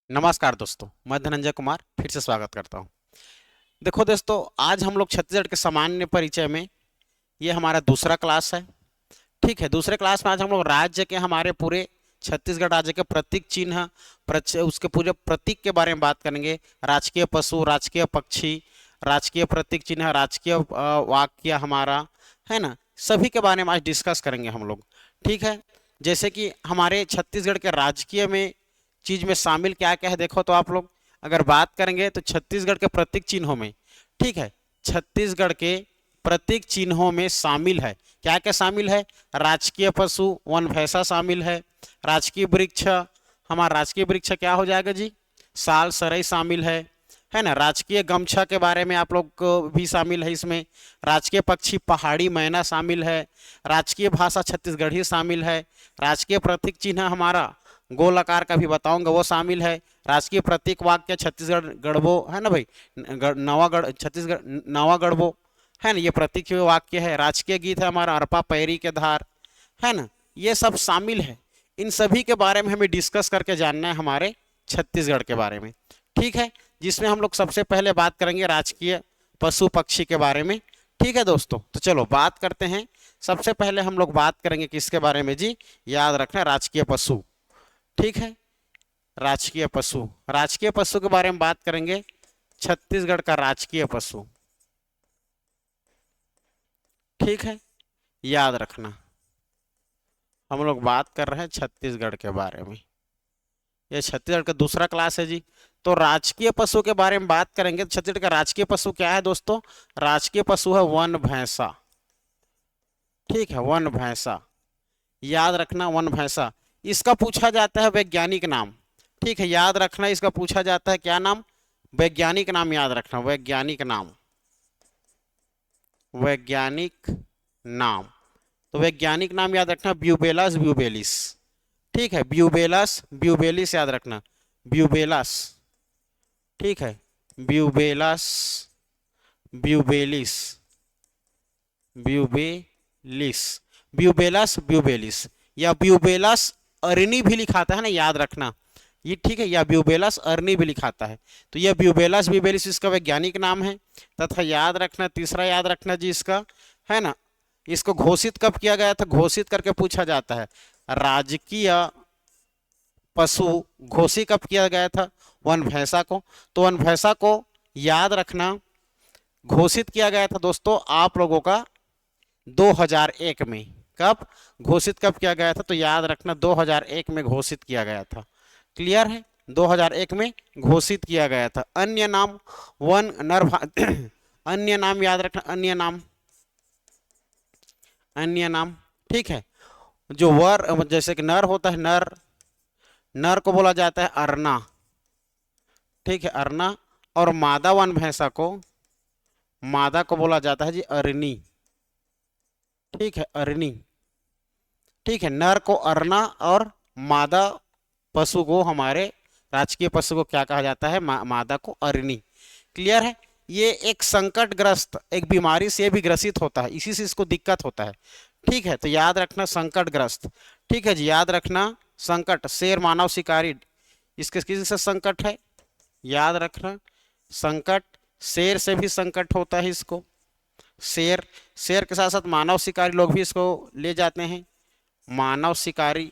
नमस्कार दोस्तों, मैं धनंजय कुमार फिर से स्वागत करता हूं। देखो दोस्तों, आज हम लोग छत्तीसगढ़ के सामान्य परिचय में ये हमारा दूसरा क्लास है। ठीक है, दूसरे क्लास में आज हम लोग राज्य के हमारे पूरे छत्तीसगढ़ राज्य के प्रतीक चिन्ह उसके पूरे प्रतीक के बारे में बात करेंगे। राजकीय पशु, राजकीय पक्षी, राजकीय प्रतीक चिन्ह, राजकीय वाक्य हमारा है ना, सभी के बारे में आज डिस्कस करेंगे हम लोग। ठीक है, जैसे कि हमारे छत्तीसगढ़ के राजकीय में चीज में शामिल क्या क्या है, देखो तो आप लोग अगर बात करेंगे तो छत्तीसगढ़ के प्रतीक चिन्हों में, ठीक है, छत्तीसगढ़ के प्रतीक चिन्हों में शामिल है क्या क्या शामिल है। राजकीय पशु वन भैंसा शामिल है। राजकीय वृक्ष, हमारा राजकीय वृक्ष क्या हो जाएगा जी, साल सरई शामिल है ना। राजकीय गमछा के बारे में आप लोग को भी शामिल है इसमें। राजकीय पक्षी पहाड़ी मैना शामिल है। राजकीय भाषा छत्तीसगढ़ी शामिल है। राजकीय प्रतीक चिन्ह हमारा गोल आकार का भी बताऊंगा वो शामिल है। राजकीय प्रतीक वाक्य छत्तीसगढ़ गढ़बो है ना भाई, नवागढ़ छत्तीसगढ़ नवा गढ़बो है ना, ये प्रतीक वाक्य है। राजकीय गीत है हमारा अरपा पैरी के धार, है ना, ये सब शामिल है। इन सभी के बारे में हमें डिस्कस करके जानना है हमारे छत्तीसगढ़ के बारे में। ठीक है, जिसमें हम लोग सबसे पहले बात करेंगे राजकीय पशु पक्षी के बारे में। ठीक है दोस्तों, तो चलो बात करते हैं। सबसे पहले हम लोग बात करेंगे किसके बारे में जी, याद रखना राजकीय पशु। ठीक है, राजकीय पशु, राजकीय पशु के बारे में बात करेंगे। छत्तीसगढ़ का राजकीय पशु, ठीक है, याद रखना हम लोग बात कर रहे हैं छत्तीसगढ़ के बारे में। ये छत्तीसगढ़ का दूसरा क्लास है जी। तो राजकीय पशु के बारे में बात करेंगे तो छत्तीसगढ़ का राजकीय पशु क्या है दोस्तों, राजकीय पशु है वन भैंसा। ठीक है, वन भैंसा, याद रखना वन भैंसा। इसका पूछा जाता है वैज्ञानिक नाम। ठीक है, याद रखना इसका पूछा जाता है क्या नाम, वैज्ञानिक नाम, याद रखना वैज्ञानिक नाम, वैज्ञानिक नाम। तो वैज्ञानिक नाम याद रखना ब्यूबेलस ब्यूबेलिस। ठीक है, ब्यूबेलस ब्यूबेलिस याद रखना, ब्यूबेलस। ठीक है, ब्यूबेलस ब्यूबेलिस, ब्यूबेलिस, ब्यूबेलस ब्यूबेलिस, या ब्यूबेलस अर्नी भी लिखाता है ना, याद रखना ये। ठीक है, या ब्यूबेलस अर्नी भी लिखाता है। तो यह ब्यूबेलस ब्यूबेलिस इसका वैज्ञानिक नाम है। तथा याद रखना तीसरा, याद रखना जी इसका, है ना, इसको घोषित कब किया गया था, घोषित करके पूछा जाता है। राजकीय पशु घोषित कब किया गया था, वन भैंसा को। तो वन भैंसा को याद रखना घोषित किया गया था दोस्तों आप लोगों का 2001 में। कब घोषित कब किया गया था, तो याद रखना 2001 में घोषित किया गया था। क्लियर है, 2001 में घोषित किया गया था। अन्य नाम वन नर अन्य नाम याद रखना, अन्य नाम, अन्य नाम। ठीक है, जो वर जैसे कि नर होता है, नर, नर को बोला जाता है अरना। ठीक है, अरना। और मादा वन भैंसा को, मादा को बोला जाता है जी अरनी। ठीक है, अरनी। ठीक है, नर को अरना और मादा पशु को, हमारे राजकीय पशु को क्या कहा जाता है, मादा को अरनी। क्लियर है, ये एक संकटग्रस्त एक बीमारी से भी ग्रसित होता है, इसी से इसको दिक्कत होता है। ठीक है, तो याद रखना संकटग्रस्त। ठीक है जी, याद रखना संकट, शेर मानव शिकारी, इसके किसी से संकट है, याद रखना संकट, शेर से भी संकट होता है इसको। शेर, शेर के साथ साथ मानव शिकारी लोग भी इसको ले जाते हैं, मानव शिकारी।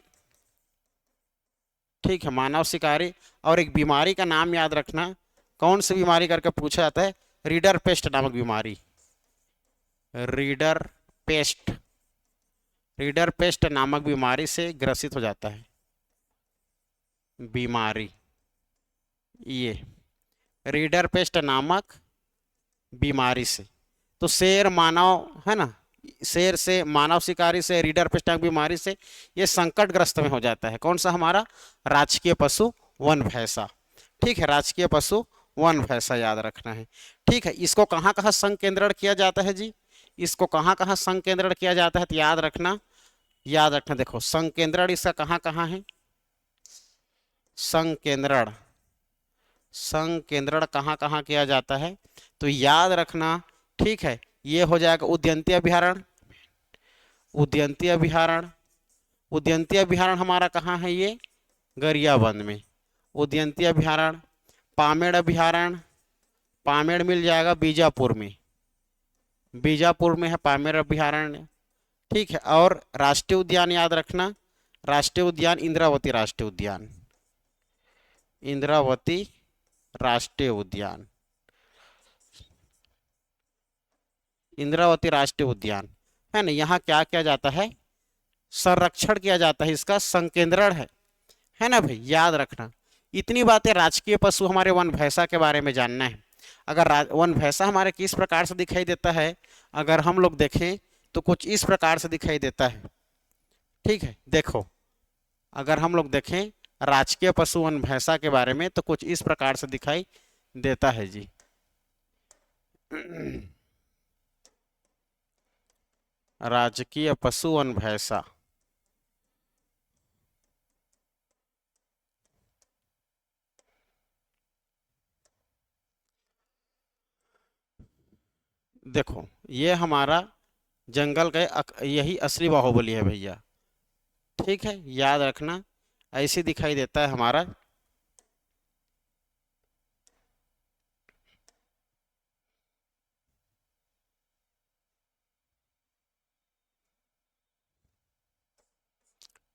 ठीक है, मानव शिकारी। और एक बीमारी का नाम याद रखना, कौन सी बीमारी करके पूछा जाता है, रीडर पेस्ट नामक बीमारी, रीडर पेस्ट, रीडर पेस्ट नामक बीमारी से ग्रसित हो जाता है बीमारी, ये रीडर पेस्ट नामक बीमारी से। तो शेर मानव है ना, शेर से, मानव शिकारी से, रीडर पेस्ट नामक बीमारी से ये संकटग्रस्त में हो जाता है। कौन सा, हमारा राजकीय पशु वन भैंसा। ठीक है, राजकीय पशु वन भैंसा याद रखना है। ठीक है, इसको कहाँ कहाँ संकेंद्रण किया जाता है जी, इसको कहाँ कहाँ संकेंद्रण किया जाता है, तो याद रखना, याद रखना देखो संकेंद्रण इसका कहाँ कहाँ है, संकेंद्रण, संकेंद्रण कहाँ कहाँ किया जाता है, तो याद रखना। ठीक है, ये हो जाएगा उद्यंती अभ्यारण्य, उद्यंती अभ्यारण्य, उद्यंती अभ्यारण्य हमारा कहाँ है, ये गरियाबंद में। उदयंती अभयारण्य, पामेड़ अभयारण्य, पामेड़ मिल जाएगा बीजापुर में, बीजापुर में है पामेड़ अभयारण्य। ठीक है, और राष्ट्रीय उद्यान याद रखना, राष्ट्रीय उद्यान इंद्रावती राष्ट्रीय उद्यान, इंद्रावती राष्ट्रीय उद्यान, इंद्रावती राष्ट्रीय उद्यान है ना। यहाँ क्या किया जाता है, संरक्षण किया जाता है, इसका संकेंद्रण है ना भाई, याद रखना। इतनी बातें राजकीय पशु हमारे वन भैंसा के बारे में जानना है। अगर वन भैंसा हमारे किस प्रकार से दिखाई देता है, अगर हम लोग देखें तो कुछ इस प्रकार से दिखाई देता है। ठीक है, देखो, अगर हम लोग देखें राजकीय पशु वन भैंसा के बारे में तो कुछ इस प्रकार से दिखाई देता है जी। राजकीय पशु वन भैंसा, देखो ये हमारा जंगल का यही असली बाहुबली है भैया। ठीक है, याद रखना, ऐसे दिखाई देता है हमारा।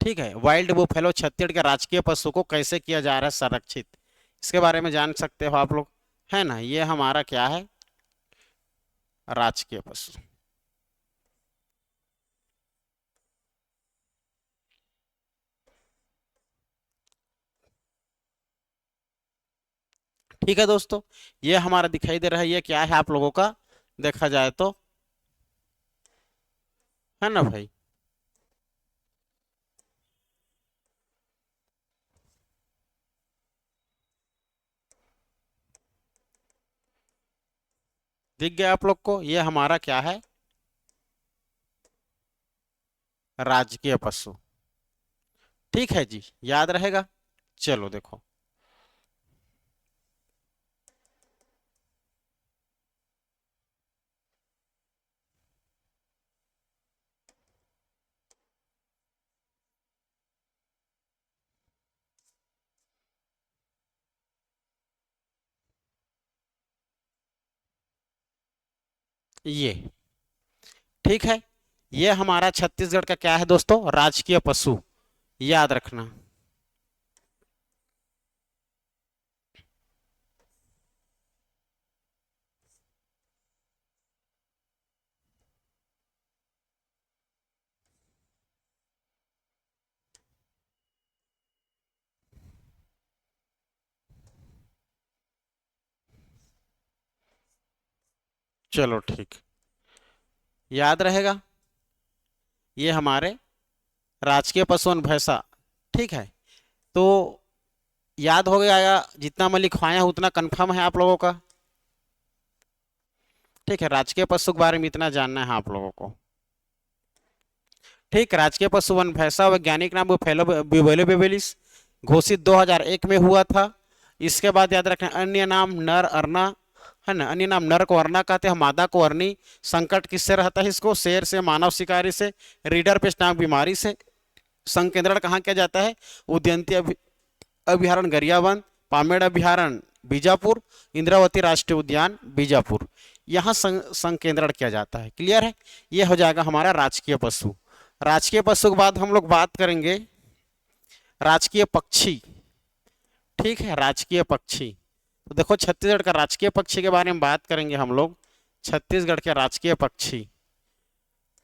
ठीक है, वाइल्ड बुफेलो छत्तीसगढ़ के राजकीय पशु को कैसे किया जा रहा है संरक्षित, इसके बारे में जान सकते हो आप लोग, है ना। ये हमारा क्या है, राजकीय पशु। ठीक है दोस्तों, ये हमारा दिखाई दे रहा है, ये क्या है आप लोगों का, देखा जाए तो, है ना भाई। दिख गया आप लोग को, ये हमारा क्या है, राजकीय पशु। ठीक है जी, याद रहेगा। चलो देखो, ये ठीक है, ये हमारा छत्तीसगढ़ का क्या है दोस्तों, राजकीय पशु, याद रखना। चलो ठीक, याद रहेगा, ये हमारे राजकीय पशु वन भैंसा। ठीक है, तो याद हो गया, जितना मैं लिखवाया हूं उतना कंफर्म है आप लोगों का। ठीक है, राजकीय पशु के बारे में इतना जानना है आप लोगों को। ठीक, राजकीय पशु वन भैंसा वैज्ञानिक नाम बुफेलो बुबेलो बेबेलिस, घोषित 2001 में हुआ था। इसके बाद याद रखें, अन्य नाम नर अरना, है ना, अन्य नाम नर को अरना कहते हैं, मादा को अरनी। संकट किससे रहता है इसको, शेर से, मानव शिकारी से, रीडर पेस्ट नामक बीमारी से। संकेंद्रण कहाँ किया जाता है, उदयंती अभ्यारण्य गरियाबंद, पामेड़ अभ्यारण्य बीजापुर, इंद्रावती राष्ट्रीय उद्यान बीजापुर, यहाँ संकेंद्रण किया जाता है। क्लियर है, ये हो जाएगा हमारा राजकीय पशु। राजकीय पशु के बाद हम लोग बात करेंगे राजकीय पक्षी। ठीक है, राजकीय पक्षी, तो देखो छत्तीसगढ़ का राजकीय पक्षी के बारे में बात करेंगे हम लोग, छत्तीसगढ़ के राजकीय पक्षी।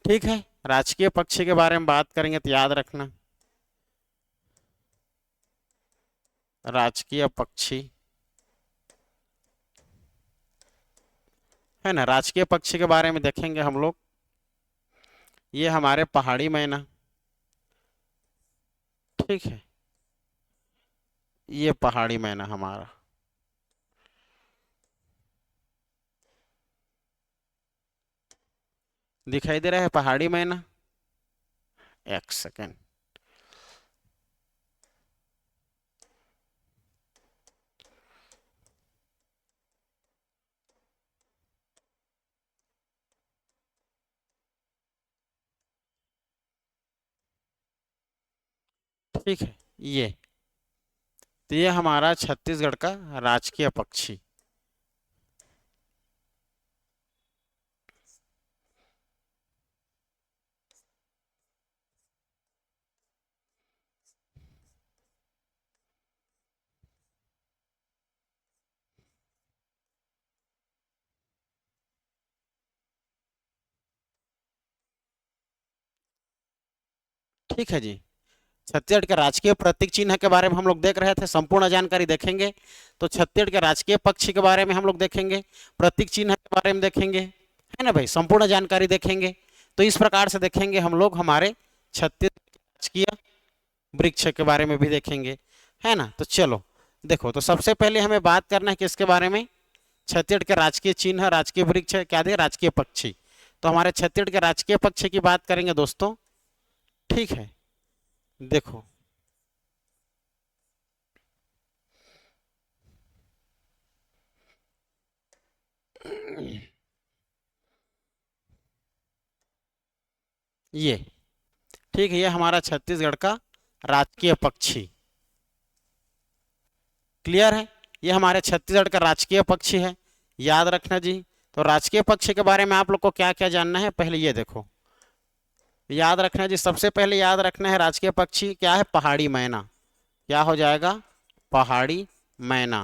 ठीक है, राजकीय पक्षी के बारे में बात करेंगे तो याद रखना, राजकीय पक्षी, है ना, राजकीय पक्षी के बारे में देखेंगे हम लोग, ये हमारे पहाड़ी मैना। ठीक है, ये पहाड़ी मैना हमारा, दिखाई दे रहा है पहाड़ी मैना, एक सेकेंड। ठीक है, ये तो ये हमारा छत्तीसगढ़ का राजकीय पक्षी। ठीक है जी। छत्तीसगढ़ के राजकीय प्रतीक चिन्ह के बारे में हम लोग देख रहे थे, संपूर्ण जानकारी देखेंगे। तो छत्तीसगढ़ के राजकीय पक्षी के बारे में हम लोग देखेंगे, प्रतीक चिन्ह के बारे में देखेंगे, है ना भाई, संपूर्ण जानकारी देखेंगे। तो इस प्रकार से देखेंगे हम लोग हमारे छत्तीसगढ़ राजकीय वृक्ष के बारे में भी देखेंगे, है ना। तो चलो देखो, तो सबसे पहले हमें बात करना है किसके बारे में, छत्तीसगढ़ के राजकीय चिन्ह, राजकीय वृक्ष क्या थे, राजकीय पक्षी। तो हमारे छत्तीसगढ़ के राजकीय पक्षी की बात करेंगे दोस्तों। ठीक है, देखो ये, ठीक है, ये हमारा छत्तीसगढ़ का राजकीय पक्षी। क्लियर है, ये हमारे छत्तीसगढ़ का राजकीय पक्षी है, याद रखना जी। तो राजकीय पक्षी के बारे में आप लोग को क्या क्या जानना है, पहले ये देखो, याद रखना जी। सबसे पहले याद रखना है राजकीय पक्षी क्या है, पहाड़ी मैना। क्या हो जाएगा, पहाड़ी मैना।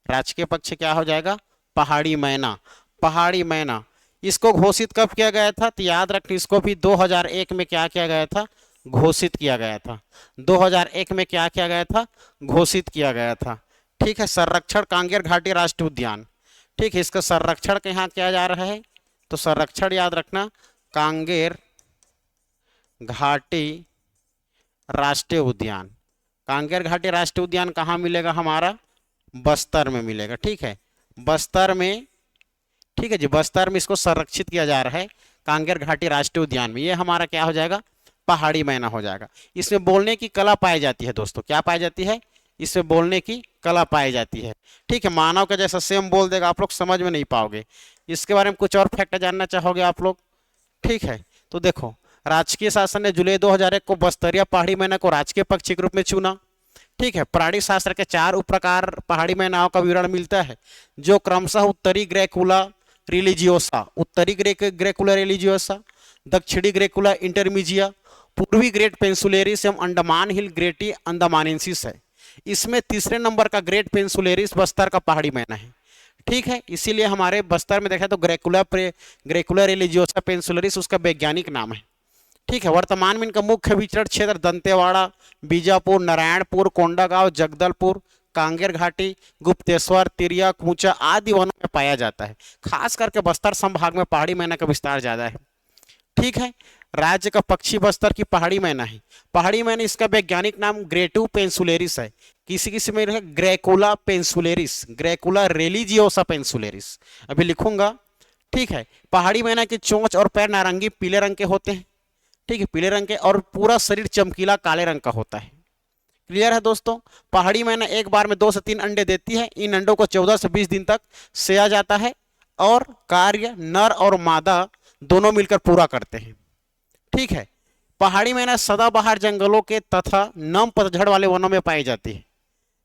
राजकीय पक्षी क्या हो जाएगा, पहाड़ी मैना। पहाड़ी मैना, इसको घोषित कब किया गया था, तो याद रखना, इसको भी 2001 में क्या किया गया था, घोषित किया गया था। 2001 में क्या किया गया था, घोषित किया गया था। ठीक है, संरक्षण कांगेर घाटी राष्ट्रीय उद्यान। ठीक है, इसका संरक्षण यहाँ किया जा रहा है, तो संरक्षण याद रखना, कांगेर घाटी राष्ट्रीय उद्यान। कांगेर घाटी राष्ट्रीय उद्यान कहाँ मिलेगा, हमारा बस्तर में मिलेगा। ठीक है, बस्तर में, ठीक है जी, बस्तर में इसको संरक्षित किया जा रहा है, कांगेर घाटी राष्ट्रीय उद्यान में। ये हमारा क्या हो जाएगा, पहाड़ी मैना हो जाएगा। इसमें बोलने की कला पाई जाती है दोस्तों, क्या पाई जाती है, इसमें बोलने की कला पाई जाती है। ठीक है, मानव का जैसा सेम बोल देगा, आप लोग समझ में नहीं पाओगे। इसके बारे में कुछ और फैक्ट जानना चाहोगे आप लोग। ठीक है, तो देखो, राजकीय शासन ने जुलाई 2001 को बस्तरिया पहाड़ी मैना को राजकीय पक्षी के रूप में चुना। ठीक है, प्राणी शास्त्र के 4 उप प्रकार पहाड़ी मैनाओं का विवरण मिलता है, जो क्रमशः उत्तरी ग्रेकुला रिलीजियोसा, उत्तरी ग्रेकुला रिलीजियोसा, दक्षिणी ग्रेकुला इंटरमीजिया, पूर्वी ग्रेट पेंसुलेरिस एवं अंडमान हिल ग्रेटी अंडमानेंसिस है। इसमें तीसरे नंबर का ग्रेट पेंसुलेरिस बस्तर का पहाड़ी मैना है। ठीक है, इसीलिए हमारे बस्तर में देखा तो ग्रेकुला रिलीजियोसा पेंसुलरिस उसका वैज्ञानिक नाम है। ठीक है, वर्तमान में इनका मुख्य विचरण क्षेत्र दंतेवाड़ा, बीजापुर, नारायणपुर, कोंडागांव, जगदलपुर, कांगेर घाटी, गुप्तेश्वर, तिरिया, कूचा आदि वनों में पाया जाता है। खास करके बस्तर संभाग में पहाड़ी मैना का विस्तार ज्यादा है। ठीक है, राज्य का पक्षी बस्तर की पहाड़ी मैना है। पहाड़ी मैना, इसका वैज्ञानिक नाम ग्रेटू पेंसुलेरिस है। किसी किसी में ग्रेकुला पेंसुलेरिस, ग्रेकुला रेलिजियोसा पेंसुलेरिस, अभी लिखूंगा। ठीक है, पहाड़ी मैना की चोंच और पैर नारंगी पीले रंग के होते हैं। ठीक है, पीले रंग के, और पूरा शरीर चमकीला काले रंग का होता है। क्लियर है दोस्तों। पहाड़ी मैना एक बार में 2 से 3 अंडे देती है। इन अंडों को 14 से 20 दिन तक सेया जाता है, और कार्य नर और मादा दोनों मिलकर पूरा करते हैं। ठीक है, पहाड़ी मैना सदाबहार जंगलों के तथा नम पतझड़ वाले वनों में पाई जाती है।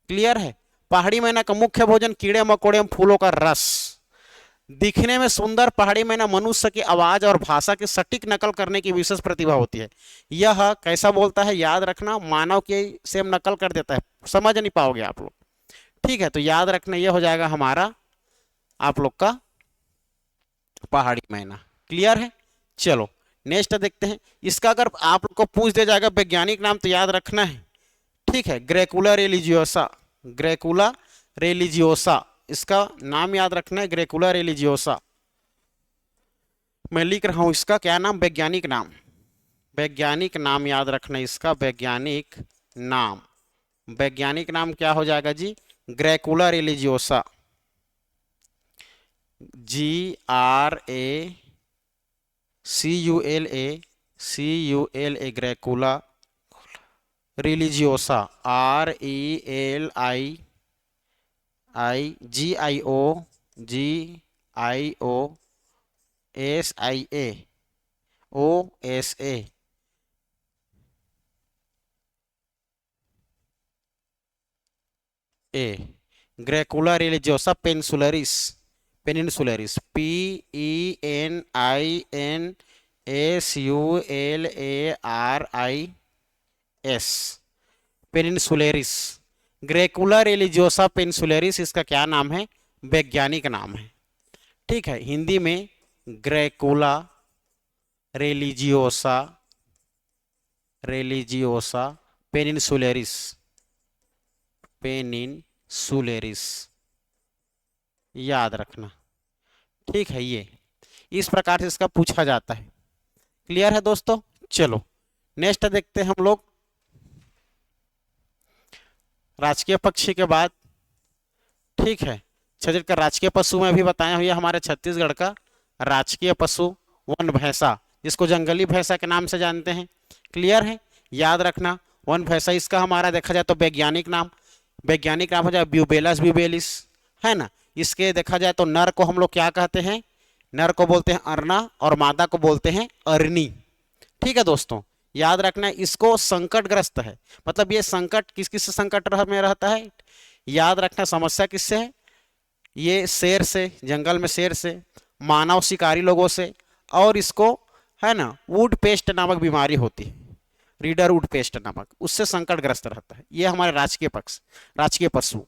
क्लियर है, पहाड़ी मैना का मुख्य भोजन कीड़े मकोड़े एवं फूलों का रस। दिखने में सुंदर पहाड़ी मैना मनुष्य की आवाज और भाषा की सटीक नकल करने की विशेष प्रतिभा होती है। यह कैसा बोलता है, याद रखना, मानव की सेम नकल कर देता है, समझ नहीं पाओगे आप लोग। ठीक है, तो याद रखना, यह हो जाएगा हमारा आप लोग का पहाड़ी मैना। क्लियर है, चलो नेक्स्ट देखते हैं। इसका अगर आप लोग को पूछ दिया जाएगा वैज्ञानिक नाम, तो याद रखना है। ठीक है, ग्रेकुला रेलिजियोसा, ग्रेकुला रेलिजियोसा, इसका नाम याद रखना है, ग्रेकुला रेलिजियोसा। मैं लिख रहा हूं इसका क्या नाम, वैज्ञानिक नाम, वैज्ञानिक नाम याद रखना इसका वैज्ञानिक नाम। वैज्ञानिक नाम क्या हो जाएगा जी, ग्रेकुला रिलीजियोसा, GRACULA, ग्रेकुला रिलीजियोसा, RELIGIOSA, ए ग्रेकुला रिलीजियोसा पेनिनसुलरिस, पेनिनसुलरिस PENINSULARIS, पेनिनसुलरिस। ग्रेकुला रिलीजियोसा पेनिनसुलरिस इसका क्या नाम है, वैज्ञानिक नाम है। ठीक है, हिंदी में ग्रेकुला रिलीजियोसा, रिलीजियोसा पेनिनसुलरिस, पेनिनसुलरिस, याद रखना। ठीक है, ये इस प्रकार से इसका पूछा जाता है। क्लियर है दोस्तों? चलो नेक्स्ट देखते हैं हम लोग राजकीय पक्षी के बाद। ठीक है, छत्तीसगढ़ का राजकीय पशु में भी बताया हुआ हमारे छत्तीसगढ़ का राजकीय पशु वन भैंसा, जिसको जंगली भैंसा के नाम से जानते हैं। क्लियर है, याद रखना वन भैंसा। इसका हमारा देखा जाए तो वैज्ञानिक नाम, वैज्ञानिक नाम हो जाए ब्यूबेलस ब्यूबेलिस, है ना। इसके देखा जाए तो नर को हम लोग क्या कहते हैं, नर को बोलते हैं अरना और मादा को बोलते हैं अरनी। ठीक है दोस्तों, याद रखना इसको संकटग्रस्त है, मतलब ये संकट किस किस संकट में रहता है, याद रखना समस्या किससे है, ये शेर से, जंगल में शेर से, मानव शिकारी लोगों से, और इसको है ना वुड पेस्ट नामक बीमारी होती है, रीडर वुड पेस्ट नामक, उससे संकटग्रस्त रहता है। ये हमारे राजकीय पक्ष, राजकीय पशु।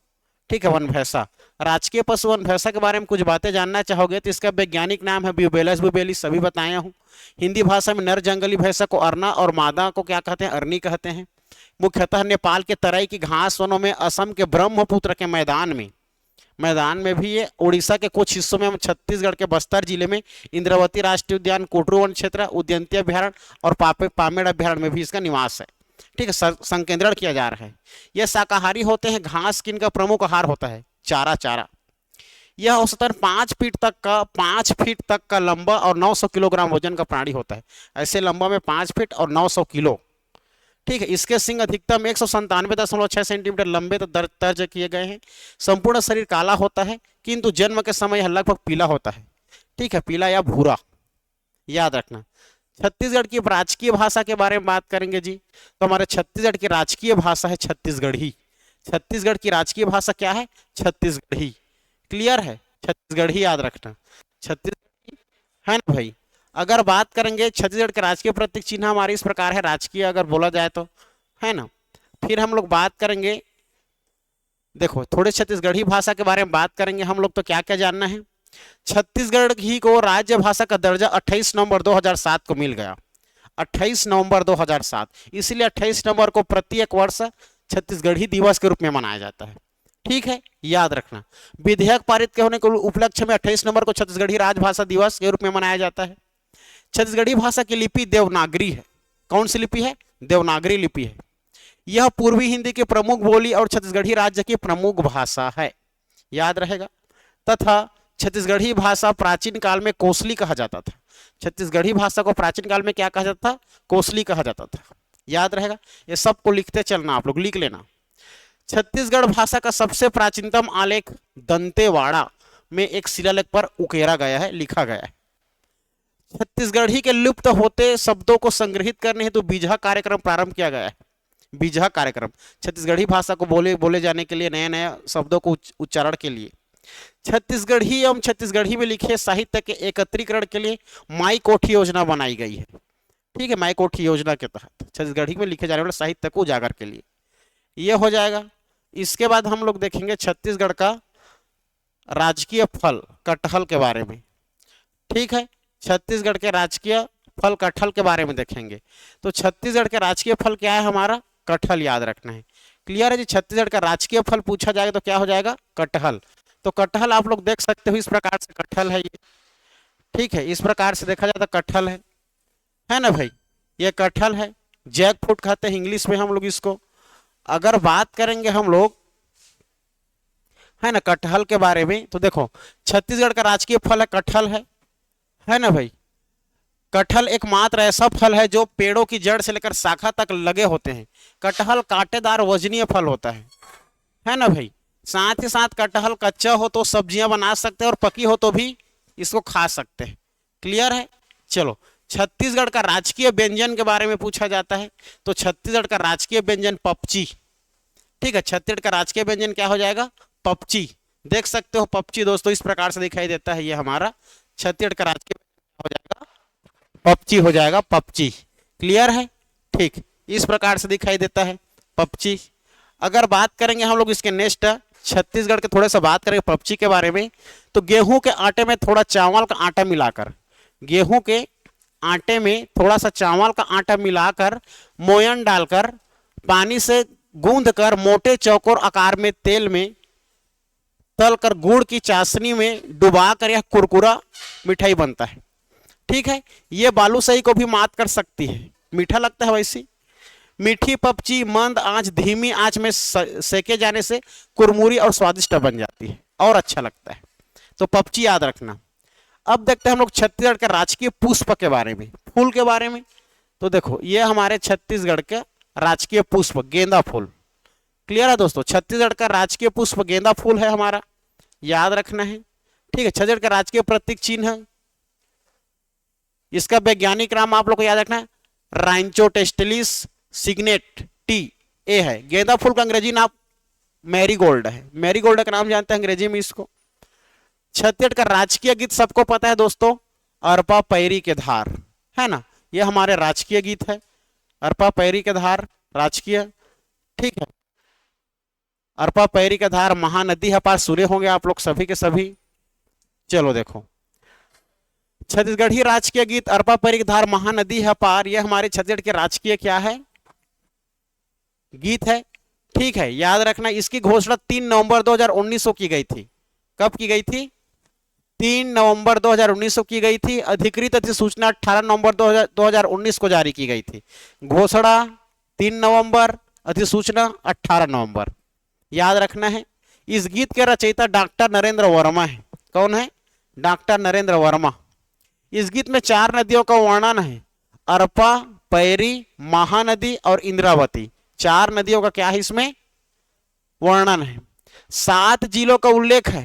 ठीक है, वन भैंसा, राजकीय पशु वन भैंसा के बारे में कुछ बातें जानना चाहोगे तो इसका वैज्ञानिक नाम है ब्यूबेलस ब्यूबेलिस, सभी बताया हूँ। हिंदी भाषा में नर जंगली भैंसा को अरना और मादा को क्या कहते हैं, अरनी कहते हैं। मुख्यतः नेपाल के तराई की घास वनों में, असम के ब्रह्मपुत्र के मैदान में भी ये, उड़ीसा के कुछ हिस्सों में, छत्तीसगढ़ के बस्तर जिले में इंद्रावती राष्ट्रीय उद्यान, कोटरू वन क्षेत्र, उद्यंती अभ्यारण्य और पामेड़ अभ्यारण्य में भी इसका निवास है। ठीक है, संकेंद्रण किया जा रहा है। यह शाकाहारी होते हैं, घास किनका प्रमुख आहार होता है, चारा। यह औसतन 5 फीट तक का लंबा और 900 किलोग्राम वजन का प्राणी होता है। ऐसे लंबा में 5 फीट और 900 किलो। ठीक है, इसके सिंग अधिकतम 197.6 सेंटीमीटर लंबे दर्ज किए गए हैं। संपूर्ण शरीर काला होता है, किंतु जन्म के समय यह लगभग पीला होता है। ठीक है, पीला या भूरा, याद रखना। छत्तीसगढ़ की राजकीय भाषा के बारे में बात करेंगे जी, तो हमारे छत्तीसगढ़ की राजकीय भाषा है छत्तीसगढ़ी। छत्तीसगढ़ की राजकीय भाषा क्या है, छत्तीसगढ़ी। क्लियर है, छत्तीसगढ़ी याद रखना, छत्तीसगढ़ी, है ना भाई। अगर बात करेंगे छत्तीसगढ़ के राजकीय प्रतीक चिन्ह हमारे इस प्रकार है, राजकीय अगर बोला जाए तो, है ना। फिर हम लोग बात करेंगे, देखो थोड़े छत्तीसगढ़ी भाषा के बारे में बात करेंगे हम लोग, तो क्या क्या जानना है। छत्तीसगढ़ ही को राज्य भाषा का दर्जा 28 नवंबर 2007 को मिल गया, 28 नवंबर 2007। इसलिए 28 नवंबर को प्रत्येक वर्ष छत्तीसगढ़ी दिवस के रूप में मनाया जाता है। ठीक है, याद रखना। विधेयक पारित के होने के उपलक्ष्य में 28 नवंबर को छत्तीसगढ़ी राजभाषा दिवस के रूप में मनाया जाता है। छत्तीसगढ़ी भाषा की लिपि देवनागरी है। कौन सी लिपि है, देवनागरी लिपि है। यह पूर्वी हिंदी की प्रमुख बोली और छत्तीसगढ़ी राज्य की प्रमुख भाषा है, याद रहेगा। तथा छत्तीसगढ़ी भाषा प्राचीन काल में कोसली कहा जाता था। छत्तीसगढ़ी भाषा को प्राचीन काल में क्या कहा जाता था, कोसली कहा जाता था, याद रहेगा। ये सबको लिखते चलना, आप लोग लिख लेना। छत्तीसगढ़ भाषा का सबसे प्राचीनतम आलेख दंतेवाड़ा में एक शिलालेख पर उकेरा गया है, लिखा गया है। छत्तीसगढ़ी के लुप्त होते शब्दों को संग्रहित करने हेतु बीजहा कार्यक्रम प्रारंभ किया गया है। बीजहा कार्यक्रम, छत्तीसगढ़ी भाषा को बोले जाने के लिए, नए नए शब्दों को उच्चारण के लिए। छत्तीसगढ़ी एवं छत्तीसगढ़ी में लिखे साहित्य के एकत्रीकरण के लिए माई कोठी योजना बनाई गई है। ठीक है, माई कोठी योजना के तहत छत्तीसगढ़ी में लिखे जाने वाले साहित्य को उजागर के लिए यह हो जाएगा। इसके बाद हम लोग देखेंगे छत्तीसगढ़ का राजकीय फल कटहल के बारे में। ठीक है, छत्तीसगढ़ के राजकीय फल कटहल के बारे में देखेंगे। तो छत्तीसगढ़ के राजकीय फल क्या है, हमारा कटहल, याद रखना है। क्लियर है जी, छत्तीसगढ़ का राजकीय फल पूछा जाएगा तो क्या हो जाएगा, कटहल। तो कटहल आप लोग देख सकते हो, इस प्रकार से कटहल है ये। ठीक है, इस प्रकार से देखा जाता कटहल है ना भाई, ये कटहल है। जैक फ्रूट कहते हैं इंग्लिश में हम लोग इसको। अगर बात करेंगे हम लोग, है ना, कटहल के बारे में, तो देखो छत्तीसगढ़ का राजकीय फल है कटहल है ना भाई। कटहल एकमात्र ऐसा फल है जो पेड़ों की जड़ से लेकर शाखा तक लगे होते हैं। कटहल कांटेदार वजनीय फल होता है ना भाई। साथ ही साथ कटहल कच्चा हो तो सब्जियां बना सकते हैं और पकी हो तो भी इसको खा सकते हैं। क्लियर है, चलो छत्तीसगढ़ का राजकीय व्यंजन के बारे में पूछा जाता है, तो छत्तीसगढ़ का राजकीय व्यंजन पपची, ठीक है, छत्तीसगढ़ का राजकीय व्यंजन क्या हो जाएगा? पपची। देख सकते हो पपची दोस्तों इस प्रकार से दिखाई देता है, ये हमारा छत्तीसगढ़ का राजकीय व्यंजन हो जाएगा पपची, हो जाएगा पपची। क्लियर है? ठीक, इस प्रकार से दिखाई देता है पपची। अगर बात करेंगे हम लोग इसके नेक्स्ट छत्तीसगढ़ के थोड़े सा बात करेंगे पपची के बारे में, तो गेहूं के आटे में थोड़ा चावल का आटा मिलाकर, गेहूं के आटे में थोड़ा सा चावल का आटा मिलाकर मोयन डालकर पानी से गूंद कर मोटे चौकोर आकार में तेल में तलकर गुड़ की चाशनी में डुबाकर यह कुरकुरा मिठाई बनता है। ठीक है, ये बालूशाही को भी मात कर सकती है, मीठा लगता है वैसी। मीठी पपची मंद आंच धीमी आंच में सेके जाने से कुरमुरी और स्वादिष्ट बन जाती है और अच्छा लगता है। तो पपची याद रखना। अब देखते हैं हम लोग छत्तीसगढ़ के राजकीय पुष्प के बारे में, फूल के बारे में। तो देखो ये हमारे छत्तीसगढ़ के राजकीय पुष्प गेंदा फूल। क्लियर है दोस्तों? छत्तीसगढ़ का राजकीय पुष्प गेंदा फूल है हमारा, याद रखना है। ठीक है, छत्तीसगढ़ का राजकीय प्रतीक चिन्ह है, इसका वैज्ञानिक नाम आप लोग को याद रखना है राइंचोटेस्टिलिस सिग्नेट टी ए है। गेंदा फूल का अंग्रेजी नाम मैरीगोल्ड है, मैरीगोल्ड का नाम जानते हैं अंग्रेजी में इसको। छत्तीसगढ़ का राजकीय गीत सबको पता है दोस्तों, अरपा पैरी के धार, है ना, ये हमारे राजकीय गीत है, अरपा पैरी के धार राजकीय। ठीक है, अरपा पैरी के धार महानदी है पार, सुने होंगे आप लोग सभी के सभी। चलो देखो, छत्तीसगढ़ी राजकीय गीत अरपा पैरी की धार महानदी है पार, ये हमारे छत्तीसगढ़ के राजकीय क्या है? गीत है। ठीक है, याद रखना इसकी घोषणा 3 नवंबर 2019 को की गई थी। कब की गई थी? 3 नवंबर 2019 को की गई थी। अधिकृत अधिसूचना 18 नवंबर 2019 को जारी की गई थी। घोषणा 3 नवंबर, अधिसूचना 18 नवंबर। याद रखना है। इस गीत के रचयिता डॉक्टर नरेंद्र वर्मा है। कौन है? डॉक्टर नरेंद्र वर्मा। इस गीत में 4 नदियों का वर्णन है, अरपा, पैरी, महानदी और इंद्रावती। 4 नदियों का क्या है इसमें? वर्णन है। 7 जिलों का उल्लेख है,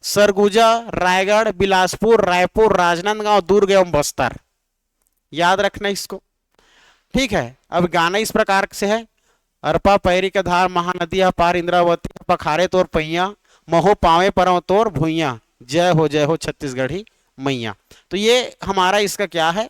सरगुजा, रायगढ़, बिलासपुर, रायपुर, राजनांदगांव, दुर्ग एवं बस्तर। याद रखना इसको। ठीक है, अब गाना इस प्रकार से है, अरपा पैरी के धार महानदी पार इंद्रावती, पखारे तोर पैया, महो पावे परव तोर भुइया, जय हो छत्तीसगढ़ी मैया। तो ये हमारा इसका क्या है?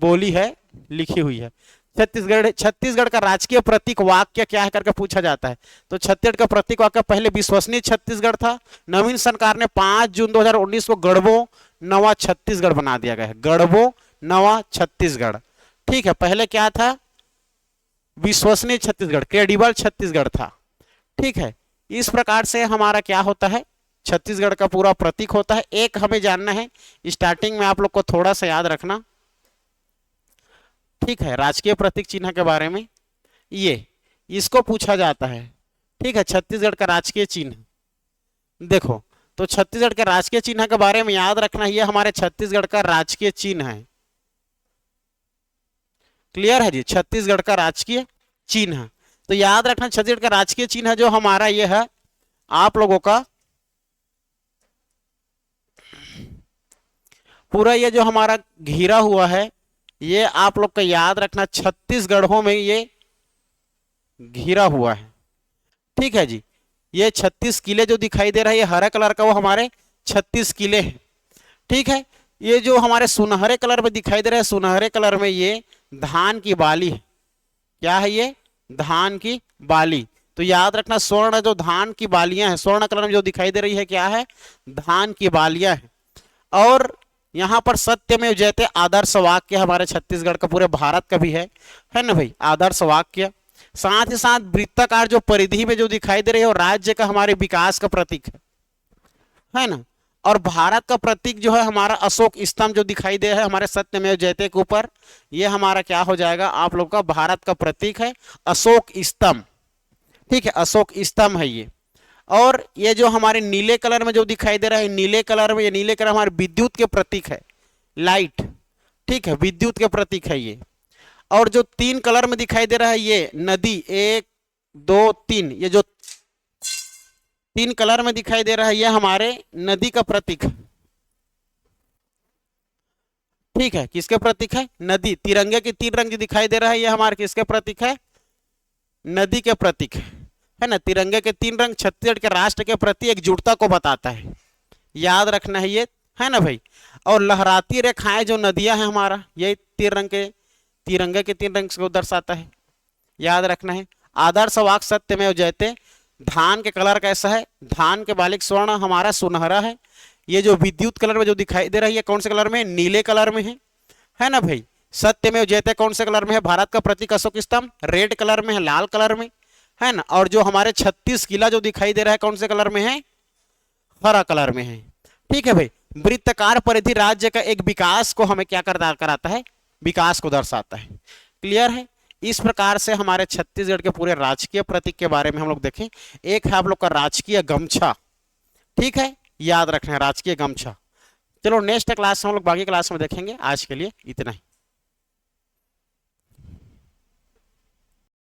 बोली है, लिखी हुई है। छत्तीसगढ़ का राजकीय प्रतीक वाक्य क्या है करके पूछा जाता है, तो छत्तीसगढ़ का प्रतीक वाक्य पहले विश्वसनीय छत्तीसगढ़ था। नवीन सरकार ने 5 जून 2019 को गढ़बो नवा छत्तीसगढ़ बना दिया गया है, गढ़बो नवा छत्तीसगढ़। ठीक है, पहले क्या था? विश्वसनीय छत्तीसगढ़, क्रेडिबल छत्तीसगढ़ था। ठीक है, इस प्रकार से हमारा क्या होता है? छत्तीसगढ़ का पूरा प्रतीक होता है। एक हमें जानना है स्टार्टिंग में, आप लोग को थोड़ा सा याद रखना। ठीक है, राजकीय प्रतीक चिन्ह के बारे में ये इसको पूछा जाता है। ठीक है, छत्तीसगढ़ का राजकीय चिन्ह देखो, तो छत्तीसगढ़ के राजकीय चिन्ह के बारे में याद रखना, ये हमारे छत्तीसगढ़ का राजकीय चिन्ह है। क्लियर है जी? छत्तीसगढ़ का राजकीय चिन्ह, तो याद रखना छत्तीसगढ़ का राजकीय चिन्ह जो हमारा ये है आप लोगों का पूरा, ये जो हमारा घिरा हुआ है, ये आप लोग का याद रखना छत्तीसगढ़ों में ये घिरा हुआ है। ठीक है जी, ये 36 किले जो दिखाई दे रहा है, ये हरा कलर का, वो हमारे 36 किले हैं। ठीक है, ये जो हमारे सुनहरे कलर में दिखाई दे रहा है, सुनहरे कलर में ये धान की बाली है। क्या है ये? धान की बाली। तो याद रखना स्वर्ण जो धान की बालियां हैं, स्वर्ण कलर में जो दिखाई दे रही है क्या है? धान की बालियां हैं। और यहाँ पर सत्यमेव जयते आदर्श वाक्य हमारे छत्तीसगढ़ का, पूरे भारत का भी है ना भाई, आदर्श वाक्य। साथ ही साथ वृत्ताकार जो परिधि में जो दिखाई दे रही है, वो राज्य का हमारे विकास का प्रतीक है ना। और भारत का प्रतीक जो है हमारा अशोक स्तंभ जो दिखाई दे रहा है हमारे सत्यमेव जयते के ऊपर, ये हमारा क्या हो जाएगा आप लोग का? भारत का प्रतीक है अशोक स्तंभ। ठीक है, अशोक स्तंभ है ये। और ये जो हमारे नीले कलर में जो दिखाई दे रहा है, नीले कलर में, ये नीले कलर हमारे विद्युत के प्रतीक है, लाइट। ठीक है, विद्युत के प्रतीक है ये। और जो 3 कलर में दिखाई दे रहा है ये नदी, 1 2 3, ये जो 3 कलर में दिखाई दे रहा है ये हमारे नदी का प्रतीक है। ठीक है, किसके प्रतीक है? नदी। तिरंगे की 3 रंग जो दिखाई दे रहा है ये हमारे किसके प्रतीक है? नदी के प्रतीक है ना। तिरंगे के 3 रंग छत्तीसगढ़ के राष्ट्र के प्रति एकजुटता को बताता है, याद रखना है ये, है ना भाई। और लहराती रेखाएं जो नदियां हैं हमारा, ये तिरंगे के 3 रंग को दर्शाता है, याद रखना है। आदर्श वाक्य सत्यमेव जयते, धान के कलर कैसा है, धान के बालिक स्वर्ण हमारा सुनहरा है। ये जो विद्युत कलर में जो दिखाई दे रही है कौन से कलर में, नीले कलर में है ना भाई। सत्यमेव जयते कौन से कलर में है, भारत का प्रतीक अशोक स्तंभ रेड कलर में है, लाल कलर में है ना। और जो हमारे 36 किला जो दिखाई दे रहा है कौन से कलर में है, हरा कलर में है। ठीक है भाई। वृत्तकार परिधि राज्य का एक विकास को हमें क्या कराता है, विकास को दर्शाता है। क्लियर है। इस प्रकार से हमारे छत्तीसगढ़ के पूरे राजकीय प्रतीक के बारे में हम लोग देखें। एक है आप लोग का राजकीय गमछा, ठीक है, याद रखना है राजकीय गमछा। चलो नेक्स्ट क्लास में हम लोग बाकी क्लास में देखेंगे। आज के लिए इतना ही।